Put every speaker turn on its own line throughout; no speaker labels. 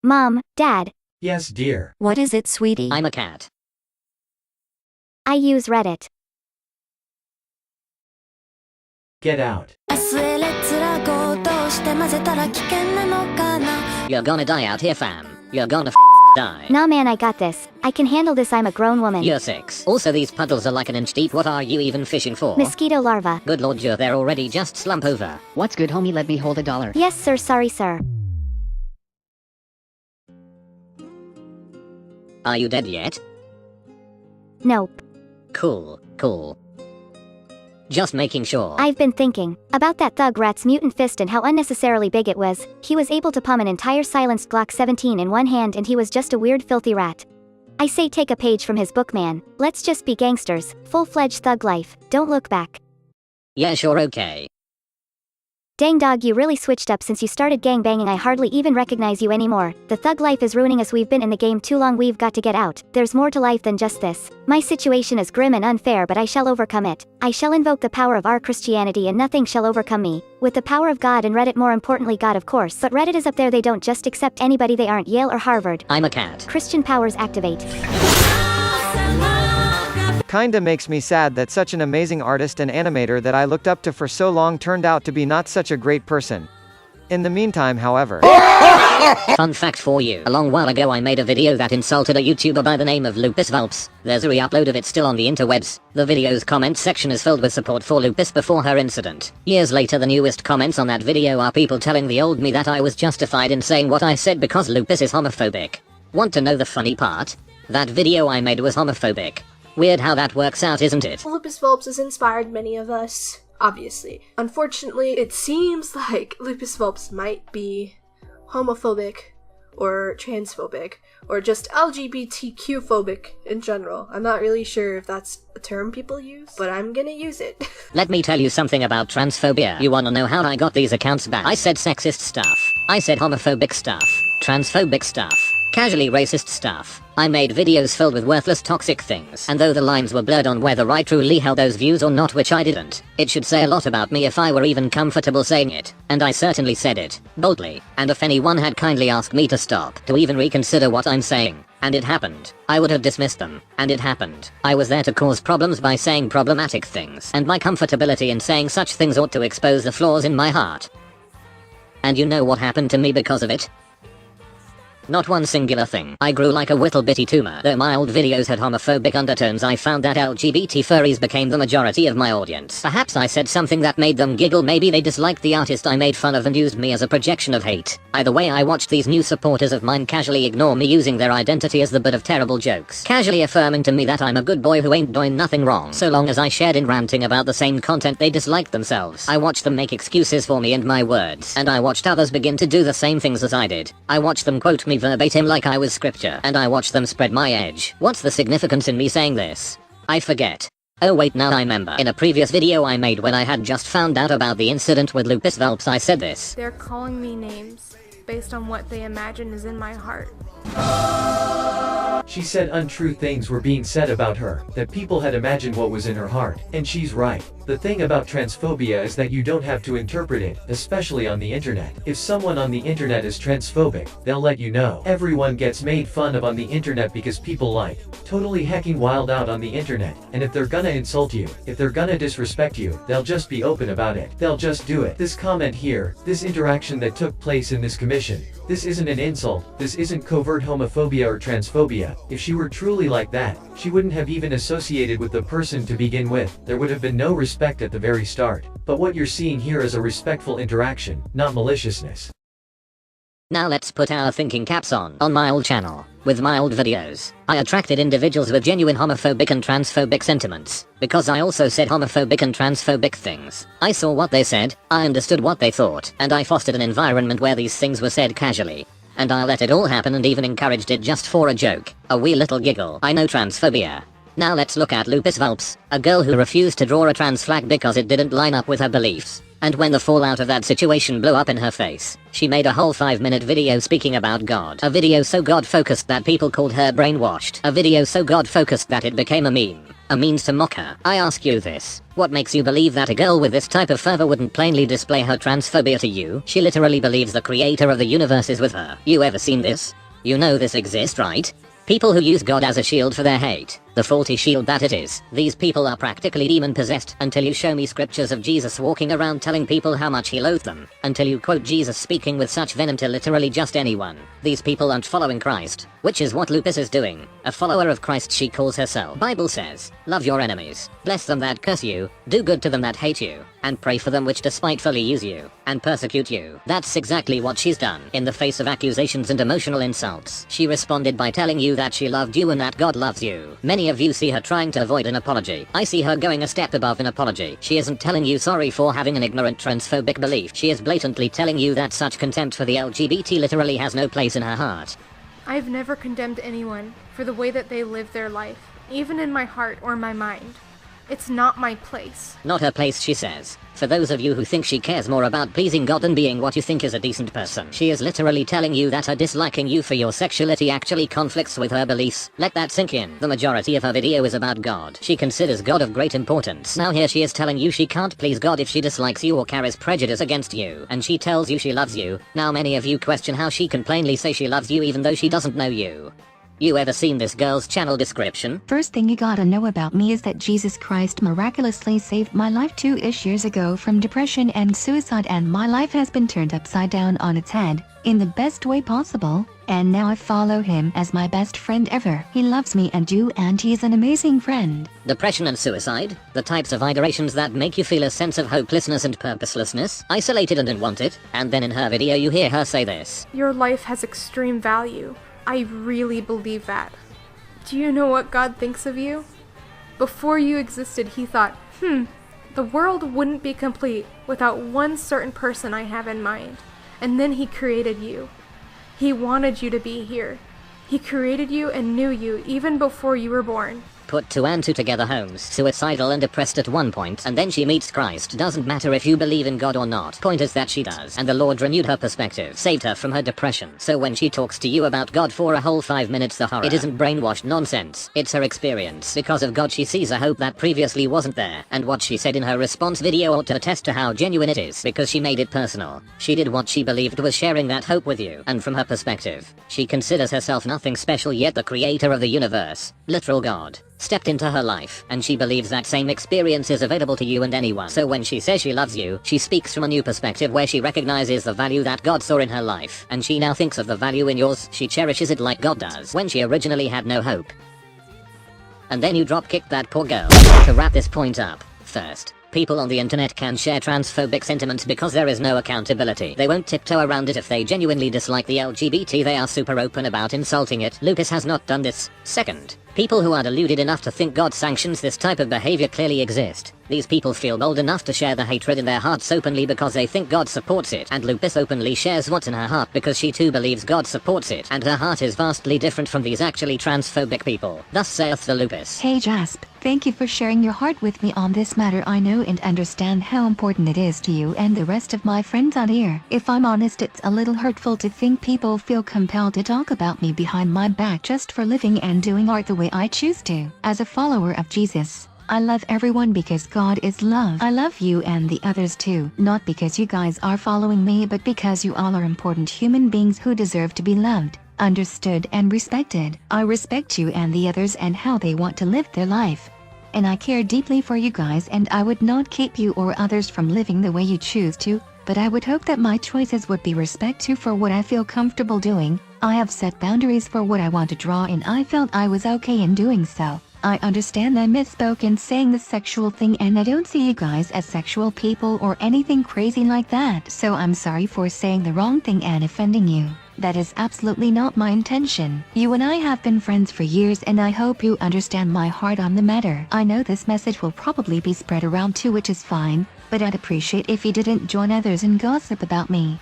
Mom, Dad.
Yes, dear.
What is it, sweetie?
I'm a cat.
I use Reddit.
Get out.
You're gonna die out here, fam. You're gonna die.
Nah man, I got this. I can handle this, I'm a grown woman.
You're 6. Also, these puddles are like an inch deep. What are you even fishing for?
Mosquito larva.
Good lord, you're there already. Just slump over.
What's good, homie? Let me hold $1.
Yes sir, sorry sir.
Are you dead yet?
Nope.
Cool. Just making sure.
I've been thinking about that thug rat's mutant fist and how unnecessarily big it was. He was able to palm an entire silenced Glock 17 in one hand and he was just a weird filthy rat. I say take a page from his book, man. Let's just be gangsters. Full-fledged thug life. Don't look back.
Yeah, sure, okay.
Dang dog, you really switched up since you started gangbanging. I hardly even recognize you anymore. The thug life is ruining us. We've been in the game too long. We've got to get out. There's more to life than just this. My situation is grim and unfair, but I shall overcome it. I shall invoke the power of our Christianity and nothing shall overcome me. With the power of God and Reddit, more importantly God of course, but Reddit is up there. They don't just accept anybody. They aren't Yale or Harvard.
I'm a cat.
Christian powers activate.
Kinda makes me sad that such an amazing artist and animator that I looked up to for so long turned out to be not such a great person. In the meantime, however.
Fun fact for you. A long while ago I made a video that insulted a YouTuber by the name of Lupis Vulpes. There's a re-upload of it still on the interwebs. The video's comment section is filled with support for Lupis before her incident. Years later, the newest comments on that video are people telling the old me that I was justified in saying what I said because Lupis is homophobic. Want to know the funny part? That video I made was homophobic. Weird how that works out, isn't it?
Lupis Vulpes has inspired many of us, obviously. Unfortunately, it seems like Lupis Vulpes might be homophobic, or transphobic, or just LGBTQ-phobic in general. I'm not really sure if that's a term people use, but I'm gonna use it.
Let me tell you something about transphobia. You wanna know how I got these accounts back? I said sexist stuff. I said homophobic stuff. Transphobic stuff. Casually racist stuff. I made videos filled with worthless toxic things, and though the lines were blurred on whether I truly held those views or not, which I didn't, it should say a lot about me if I were even comfortable saying it, and I certainly said it, boldly, and if anyone had kindly asked me to stop, to even reconsider what I'm saying, and it happened, I would have dismissed them, and it happened. I was there to cause problems by saying problematic things, and my comfortability in saying such things ought to expose the flaws in my heart. And you know what happened to me because of it? Not one singular thing. I grew like a whittle bitty tumor. Though my old videos had homophobic undertones, I found that LGBT furries became the majority of my audience. Perhaps I said something that made them giggle. Maybe they disliked the artist I made fun of and used me as a projection of hate. Either way, I watched these new supporters of mine casually ignore me, using their identity as the butt of terrible jokes, casually affirming to me that I'm a good boy who ain't doing nothing wrong. So long as I shared in ranting about the same content they disliked themselves. I watched them make excuses for me and my words, and I watched others begin to do the same things as I did. I watched them quote me verbatim like I was scripture, and I watched them spread my edge. What's the significance in me saying this? I forget. Oh wait, now I remember. In a previous video I made when I had just found out about the incident with Lupis Vulpes, I said this.
They're calling me names based on what they imagine is in my heart.
She said untrue things were being said about her, that people had imagined what was in her heart. And she's right. The thing about transphobia is that you don't have to interpret it, especially on the internet. If someone on the internet is transphobic, they'll let you know. Everyone gets made fun of on the internet because people like totally hecking wild out on the internet. And if they're gonna insult you, if they're gonna disrespect you, they'll just be open about it. They'll just do it. This comment here, this interaction that took place in this commission, this isn't an insult, this isn't covert homophobia or transphobia. If she were truly like that, she wouldn't have even associated with the person to begin with. There would have been no respect at the very start. But what you're seeing here is a respectful interaction, not maliciousness.
Now let's put our thinking caps on my old channel. With my old videos, I attracted individuals with genuine homophobic and transphobic sentiments, because I also said homophobic and transphobic things. I saw what they said, I understood what they thought, and I fostered an environment where these things were said casually. And I let it all happen and even encouraged it just for a joke, a wee little giggle. I know transphobia. Now let's look at Lupis Vulpes, a girl who refused to draw a trans flag because it didn't line up with her beliefs. And when the fallout of that situation blew up in her face, she made a whole 5-minute video speaking about God. A video so God-focused that people called her brainwashed. A video so God-focused that it became a meme. a means to mock her. I ask you this. What makes you believe that a girl with this type of fervor wouldn't plainly display her transphobia to you? She literally believes the creator of the universe is with her. You ever seen this? You know this exists, right? People who use God as a shield for their hate. The faulty shield that it is. These people are practically demon-possessed until you show me scriptures of Jesus walking around telling people how much he loathed them. Until you quote Jesus speaking with such venom to literally just anyone. These people aren't following Christ, which is what Lupis is doing. A follower of Christ she calls herself. Bible says, love your enemies, bless them that curse you, do good to them that hate you, and pray for them which despitefully use you, and persecute you. That's exactly what she's done. In the face of accusations and emotional insults, she responded by telling you that she loved you and that God loves you. Many of you see her trying to avoid an apology. I see her going a step above an apology. She isn't telling you sorry for having an ignorant transphobic belief. She is blatantly telling you that such contempt for the LGBT literally has no place in her heart.
I've never condemned anyone for the way that they live their life, even in my heart or my mind. It's not my place.
Not her place, she says. For those of you who think she cares more about pleasing God than being what you think is a decent person, she is literally telling you that her disliking you for your sexuality actually conflicts with her beliefs. Let that sink in. The majority of her video is about God. She considers God of great importance. Now here she is telling you she can't please God if she dislikes you or carries prejudice against you. And she tells you she loves you. Now many of you question how she can plainly say she loves you even though she doesn't know you. You ever seen this girl's channel description?
First thing you gotta know about me is that Jesus Christ miraculously saved my life 2-ish years ago from depression and suicide, and my life has been turned upside down on its head, in the best way possible, and now I follow him as my best friend ever. He loves me and you, and he's an amazing friend.
Depression and suicide? The types of iterations that make you feel a sense of hopelessness and purposelessness? Isolated and unwanted? And then in her video you hear her say this.
Your life has extreme value. I really believe that. Do you know what God thinks of you? Before you existed, he thought, the world wouldn't be complete without one certain person I have in mind. And then he created you. He wanted you to be here. He created you and knew you even before you were born.
Put two and two together, Holmes. Suicidal and depressed at one point, and then she meets Christ. Doesn't matter if you believe in God or not. Point is that she does. And the Lord renewed her perspective, saved her from her depression. So when she talks to you about God for a whole 5 minutes, the horror, it isn't brainwashed nonsense. It's her experience. Because of God she sees a hope that previously wasn't there. And what she said in her response video ought to attest to how genuine it is, because she made it personal. She did what she believed was sharing that hope with you. And from her perspective, she considers herself nothing special, yet the creator of the universe, literal God, stepped into her life, and she believes that same experience is available to you and anyone. So when she says she loves you, she speaks from a new perspective where she recognizes the value that God saw in her life, and she now thinks of the value in yours. She cherishes it like God does when she originally had no hope. And then you drop-kicked that poor girl. To wrap this point up, first, people on the internet can share transphobic sentiments because there is no accountability. They won't tiptoe around it if they genuinely dislike the LGBT. They are super open about insulting it. Lupis has not done this. Second, people who are deluded enough to think God sanctions this type of behavior clearly exist. These people feel bold enough to share the hatred in their hearts openly because they think God supports it, and Lupis openly shares what's in her heart because she too believes God supports it, and her heart is vastly different from these actually transphobic people. Thus saith the Lupis.
Hey Jasp, thank you for sharing your heart with me on this matter. I know and understand how important it is to you and the rest of my friends out here. If I'm honest, it's a little hurtful to think people feel compelled to talk about me behind my back just for living and doing art the way I choose to. As a follower of Jesus, I love everyone because God is love. I love you and the others too, not because you guys are following me, but because you all are important human beings who deserve to be loved, understood, and respected. I respect you and the others and how they want to live their life. And I care deeply for you guys, and I would not keep you or others from living the way you choose to, but I would hope that my choices would be respect to for what I feel comfortable doing. I have set boundaries for what I want to draw, and I felt I was okay in doing so. I understand I misspoke in saying the sexual thing, and I don't see you guys as sexual people or anything crazy like that, so I'm sorry for saying the wrong thing and offending you. That is absolutely not my intention. You and I have been friends for years, and I hope you understand my heart on the matter. I know this message will probably be spread around too, which is fine, but I'd appreciate if you didn't join others in gossip about me.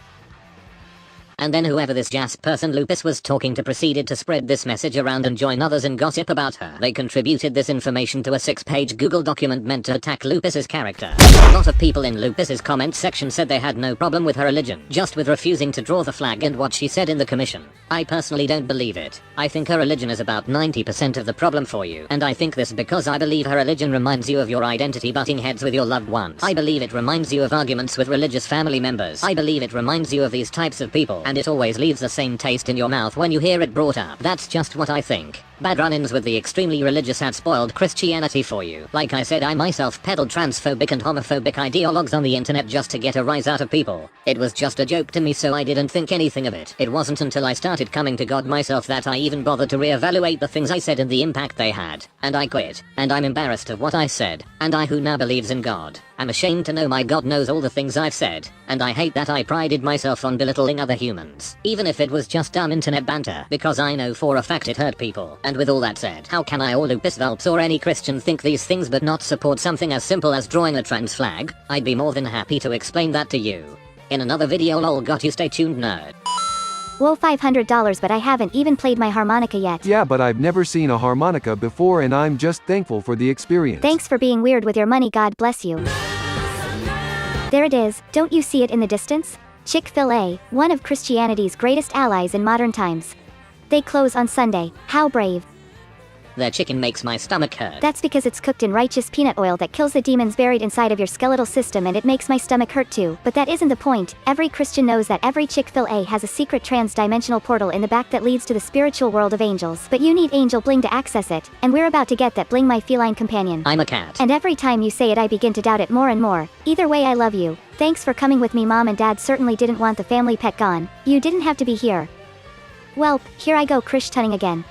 And then whoever this Jas person Lupis was talking to proceeded to spread this message around and join others in gossip about her. They contributed this information to a 6-page Google document meant to attack Lupis's character. A lot of people in Lupis's comment section said they had no problem with her religion, just with refusing to draw the flag and what she said in the commission. I personally don't believe it. I think her religion is about 90% of the problem for you, and I think this because I believe her religion reminds you of your identity butting heads with your loved ones. I believe it reminds you of arguments with religious family members. I believe it reminds you of these types of people, and it always leaves the same taste in your mouth when you hear it brought up. That's just what I think. Bad run-ins with the extremely religious had spoiled Christianity for you. Like I said, I myself peddled transphobic and homophobic ideologues on the internet just to get a rise out of people. It was just a joke to me, so I didn't think anything of it. It wasn't until I started coming to God myself that I even bothered to reevaluate the things I said and the impact they had. And I quit. And I'm embarrassed of what I said. And I who now believes in God. I'm ashamed to know my God knows all the things I've said. And I hate that I prided myself on belittling other humans. Even if it was just dumb internet banter, because I know for a fact it hurt people. And with all that said, how can I or Lupis, Vulpes or any Christian think these things but not support something as simple as drawing a trans flag? I'd be more than happy to explain that to you. In another video, lol, got you, stay tuned, nerd.
Whoa, $500, but I haven't even played my harmonica yet.
Yeah, but I've never seen a harmonica before and I'm just thankful for the experience.
Thanks for being weird with your money, God bless you. There it is, don't you see it in the distance? Chick-fil-A, one of Christianity's greatest allies in modern times. They close on Sunday. How brave.
Their chicken makes my stomach hurt.
That's because it's cooked in righteous peanut oil that kills the demons buried inside of your skeletal system, and it makes my stomach hurt too. But that isn't the point. Every Christian knows that every Chick-fil-A has a secret trans-dimensional portal in the back that leads to the spiritual world of angels. But you need angel bling to access it, and we're about to get that bling, my feline companion.
I'm a cat.
And every time you say it I begin to doubt it more and more. Either way, I love you. Thanks for coming with me. Mom and Dad certainly didn't want the family pet gone. You didn't have to be here. Well, here I go, Krish tunning again.